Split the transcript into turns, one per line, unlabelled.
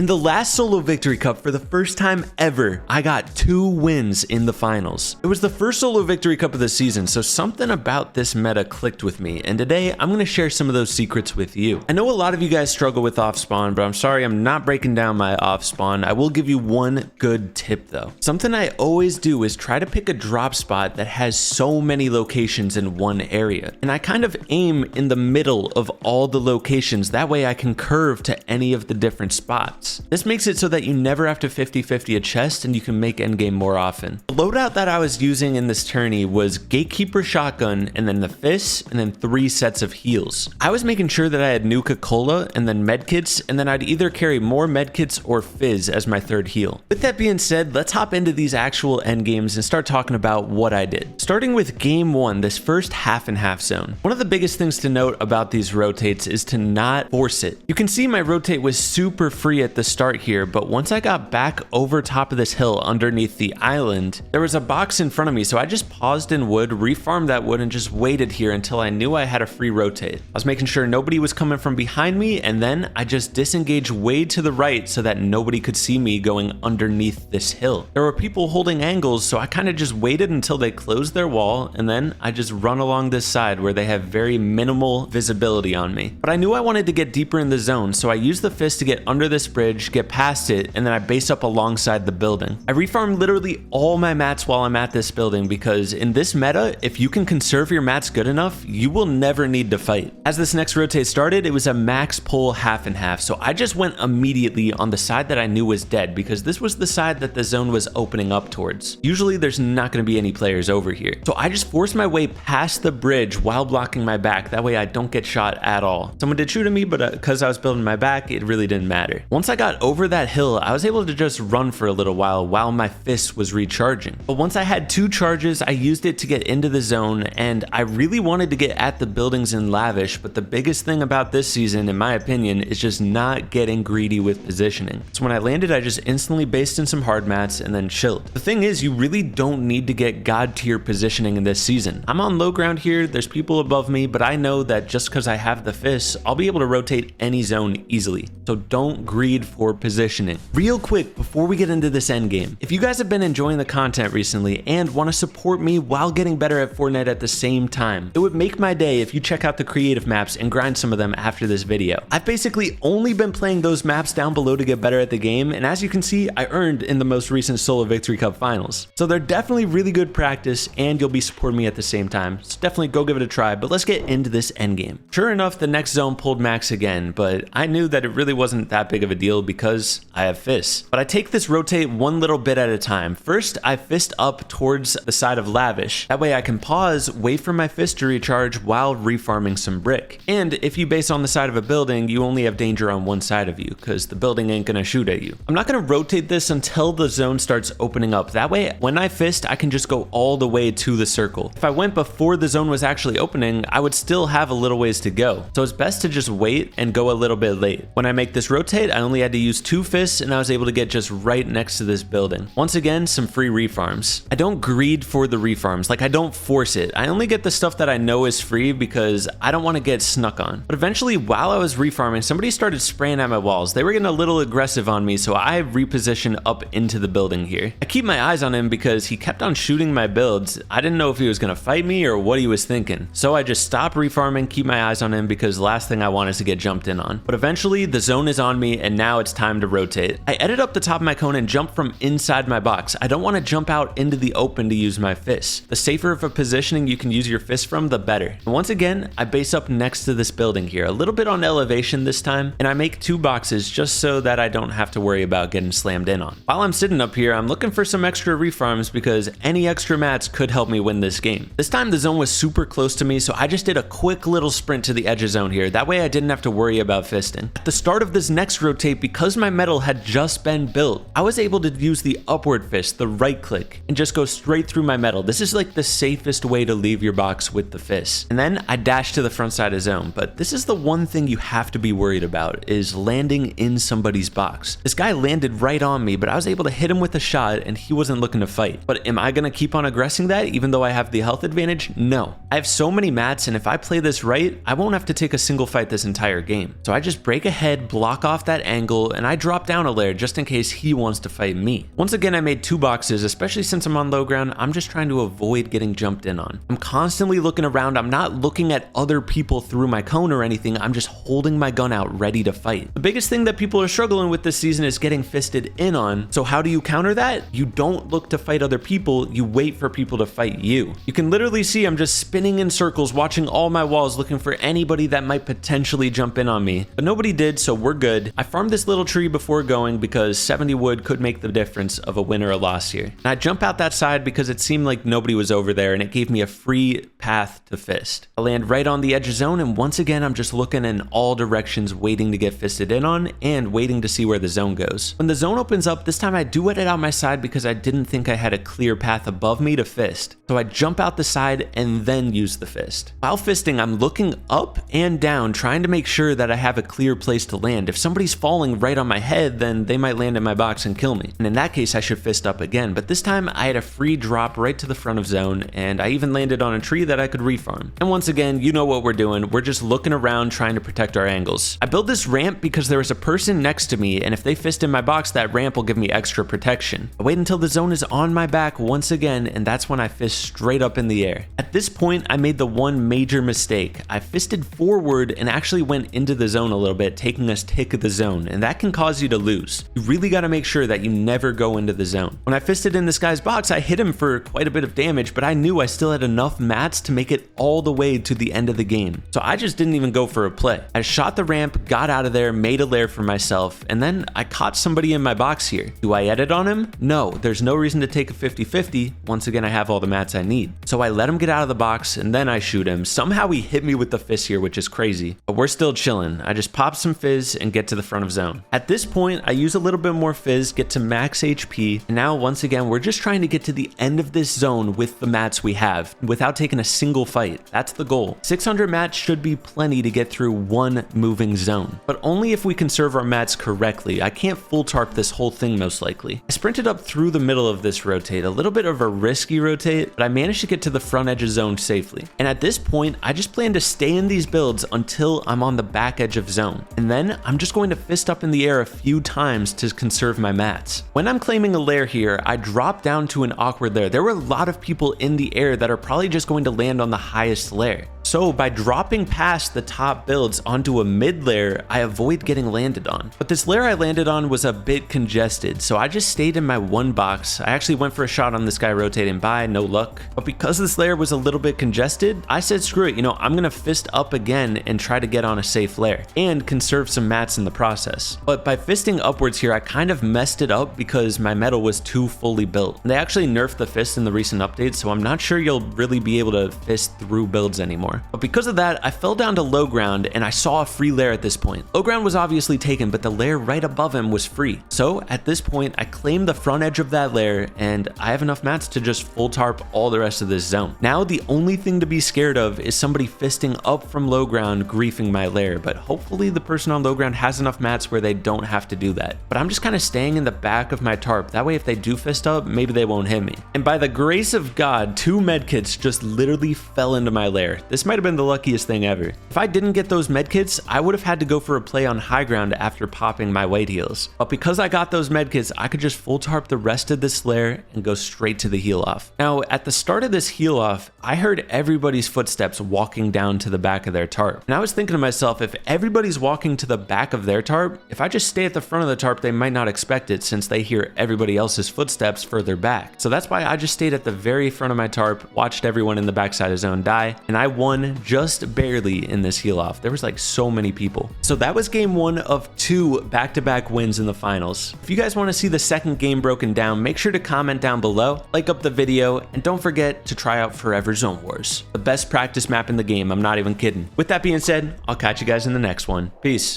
In the last solo victory cup, for the first time ever, I got 2 wins in the finals. It was the first solo victory cup of the season, so something about this meta clicked with me, and today I'm going to share some of those secrets with you. I know a lot of you guys struggle with off spawn, but I'm sorry I'm not breaking down my off spawn. I will give you one good tip though. Something I always do is try to pick a drop spot that has so many locations in one area, and I kind of aim in the middle of all the locations. That way I can curve to any of the different spots. This makes it so that you never have to 50-50 a chest and you can make endgame more often. The loadout that I was using in this tourney was Gatekeeper Shotgun and then the Fist and then 3 sets of heals. I was making sure that I had Nuka-Cola and then medkits, and then I'd either carry more medkits or Fizz as my 3rd heal. With that being said, let's hop into these actual endgames and start talking about what I did. Starting with game 1, this first half and half zone. One of the biggest things to note about these rotates is to not force it. You can see my rotate was super free at the start here, but once I got back over top of this hill underneath the island, there was a box in front of me, so I just paused in wood, refarmed that wood, and just waited here until I knew I had a free rotate. I was making sure nobody was coming from behind me, and then I just disengaged way to the right so that nobody could see me going underneath this hill. There were people holding angles, so I kind of just waited until they closed their wall, and then I just run along this side where they have very minimal visibility on me. But I knew I wanted to get deeper in the zone, so I used the Fist to get under this bridge, get past it, and then I base up alongside the building. I refarm literally all my mats while I'm at this building because in this meta, if you can conserve your mats good enough, you will never need to fight. As this next rotate started, it was a max pull half and half, so I just went immediately on the side that I knew was dead because this was the side that the zone was opening up towards. Usually there's not going to be any players over here, so I just forced my way past the bridge while blocking my back. That way I don't get shot at all. Someone did shoot at me, but because I was building my back, it really didn't matter. Once I got over that hill, I was able to just run for a little while my fist was recharging. But once I had 2 charges, I used it to get into the zone, and I really wanted to get at the buildings in Lavish, but the biggest thing about this season, in my opinion, is just not getting greedy with positioning. So when I landed, I just instantly based in some hard mats and then chilled. The thing is, you really don't need to get god tier positioning in this season. I'm on low ground here, there's people above me, but I know that just because I have the fists, I'll be able to rotate any zone easily. So don't greed for positioning. Real quick, before we get into this end game, if you guys have been enjoying the content recently and want to support me while getting better at Fortnite at the same time, it would make my day if you check out the creative maps and grind some of them after this video. I've basically only been playing those maps down below to get better at the game, and as you can see, I earned in the most recent Solo Victory Cup finals. So they're definitely really good practice, and you'll be supporting me at the same time, so definitely go give it a try. But let's get into this end game. Sure enough, the next zone pulled max again, but I knew that it really wasn't that big of a deal because I have fists. But I take this rotate one little bit at a time. First, I fist up towards the side of Lavish. That way I can pause, wait for my fist to recharge while refarming some brick. And if you base on the side of a building, you only have danger on one side of you because the building ain't gonna shoot at you. I'm not gonna rotate this until the zone starts opening up. That way, when I fist, I can just go all the way to the circle. If I went before the zone was actually opening, I would still have a little ways to go. So it's best to just wait and go a little bit late. When I make this rotate, I only had to use 2 fists and I was able to get just right next to this building. Once again, some free refarms. I don't greed for the refarms, like I don't force it. I only get the stuff that I know is free because I don't want to get snuck on. But eventually, while I was refarming, somebody started spraying at my walls. They were getting a little aggressive on me, so I repositioned up into the building here. I keep my eyes on him because he kept on shooting my builds. I didn't know if he was going to fight me or what he was thinking. So I just stopped refarming, keep my eyes on him because the last thing I want is to get jumped in on. But eventually, the zone is on me and now it's time to rotate. I edit up the top of my cone and jump from inside my box. I don't want to jump out into the open to use my fist. The safer of a positioning you can use your fist from, the better. And once again, I base up next to this building here, a little bit on elevation this time, and I make 2 boxes just so that I don't have to worry about getting slammed in on. While I'm sitting up here, I'm looking for some extra refarms because any extra mats could help me win this game. This time the zone was super close to me, so I just did a quick little sprint to the edge of zone here. That way I didn't have to worry about fisting. At the start of this next rotate, because my metal had just been built, I was able to use the upward fist, the right click, and just go straight through my metal. This is like the safest way to leave your box with the fist. And then I dash to the front side of zone, but this is the one thing you have to be worried about, is landing in somebody's box. This guy landed right on me, but I was able to hit him with a shot and he wasn't looking to fight. But am I gonna keep on aggressing that even though I have the health advantage? No. I have so many mats, and if I play this right, I won't have to take a single fight this entire game. So I just break ahead, block off that angle, angle, and I drop down a layer just in case he wants to fight me. Once again, I made 2 boxes, especially since I'm on low ground. I'm just trying to avoid getting jumped in on. I'm constantly looking around. I'm not looking at other people through my cone or anything. I'm just holding my gun out ready to fight. The biggest thing that people are struggling with this season is getting fisted in on. So how do you counter that? You don't look to fight other people. You wait for people to fight you. You can literally see I'm just spinning in circles, watching all my walls, looking for anybody that might potentially jump in on me. But nobody did, so we're good. I farmed this little tree before going because 70 wood could make the difference of a win or a loss here. And I jump out that side because it seemed like nobody was over there and it gave me a free path to fist. I land right on the edge of zone, and once again I'm just looking in all directions, waiting to get fisted in on and waiting to see where the zone goes. When the zone opens up, this time I do edit out my side because I didn't think I had a clear path above me to fist. So I jump out the side and then use the fist. While fisting, I'm looking up and down, trying to make sure that I have a clear place to land. If somebody's falling right on my head, then they might land in my box and kill me. And in that case, I should fist up again. But this time I had a free drop right to the front of zone, and I even landed on a tree that I could refarm. And once again, you know what we're doing. We're just looking around trying to protect our angles. I built this ramp because there was a person next to me, and if they fist in my box, that ramp will give me extra protection. I wait until the zone is on my back once again, and that's when I fist straight up in the air. At this point, I made the one major mistake. I fisted forward and actually went into the zone a little bit, taking a tick of the zone, and that can cause you to lose. You really got to make sure that you never go into the zone. When I fisted in this guy's box, I hit him for quite a bit of damage, but I knew I still had enough mats to make it all the way to the end of the game. So I just didn't even go for a play. I shot the ramp, got out of there, made a lair for myself, and then I caught somebody in my box here. Do I edit on him? No, there's no reason to take a 50-50. Once again, I have all the mats I need. So I let him get out of the box and then I shoot him. Somehow he hit me with the fist here, which is crazy, but we're still chilling. I just pop some fizz and get to the front of zone. At this point, I use a little bit more fizz, get to max HP, and now once again, we're just trying to get to the end of this zone with the mats we have without taking a single fight. That's the goal. 600 mats should be plenty to get through one moving zone, but only if we conserve our mats correctly. I can't full tarp this whole thing most likely. I sprinted up through the middle of this rotate, a little bit of a risky rotate, but I managed to get to the front edge of zone safely. And at this point, I just plan to stay in these builds until I'm on the back edge of zone. And then I'm just going to fist up in the air a few times to conserve my mats. When I'm claiming a lair here, I drop down to an awkward lair. There were a lot of people in the air that are probably just going to land on the highest lair. So by dropping past the top builds onto a mid layer, I avoid getting landed on. But this layer I landed on was a bit congested, so I just stayed in my one box. I actually went for a shot on this guy rotating by, no luck. But because this layer was a little bit congested, I said screw it, I'm gonna fist up again and try to get on a safe layer and conserve some mats in the process. But by fisting upwards here, I kind of messed it up because my metal was too fully built. They actually nerfed the fist in the recent updates, so I'm not sure you'll really be able to fist through builds anymore. But because of that, I fell down to low ground and I saw a free lair at this point. Low ground was obviously taken, but the lair right above him was free. So at this point, I claimed the front edge of that lair and I have enough mats to just full tarp all the rest of this zone. Now the only thing to be scared of is somebody fisting up from low ground, griefing my lair, but hopefully the person on low ground has enough mats where they don't have to do that. But I'm just kind of staying in the back of my tarp. That way if they do fist up, maybe they won't hit me. And by the grace of God, 2 medkits just literally fell into my lair. This might have been the luckiest thing ever. If I didn't get those medkits, I would have had to go for a play on high ground after popping my white heals. But because I got those medkits, I could just full tarp the rest of this lair and go straight to the heal off. Now, at the start of this heal off, I heard everybody's footsteps walking down to the back of their tarp. And I was thinking to myself, if everybody's walking to the back of their tarp, if I just stay at the front of the tarp, they might not expect it since they hear everybody else's footsteps further back. So that's why I just stayed at the very front of my tarp, watched everyone in the backside of zone die, and I won just barely in this heal off. There was like so many people. So that was game 1 of 2 back-to-back wins in the finals. If you guys want to see the second game broken down, make sure to comment down below, like up the video, and don't forget to try out Forever Zone Wars. The best practice map in the game, I'm not even kidding. With that being said, I'll catch you guys in the next one. Peace.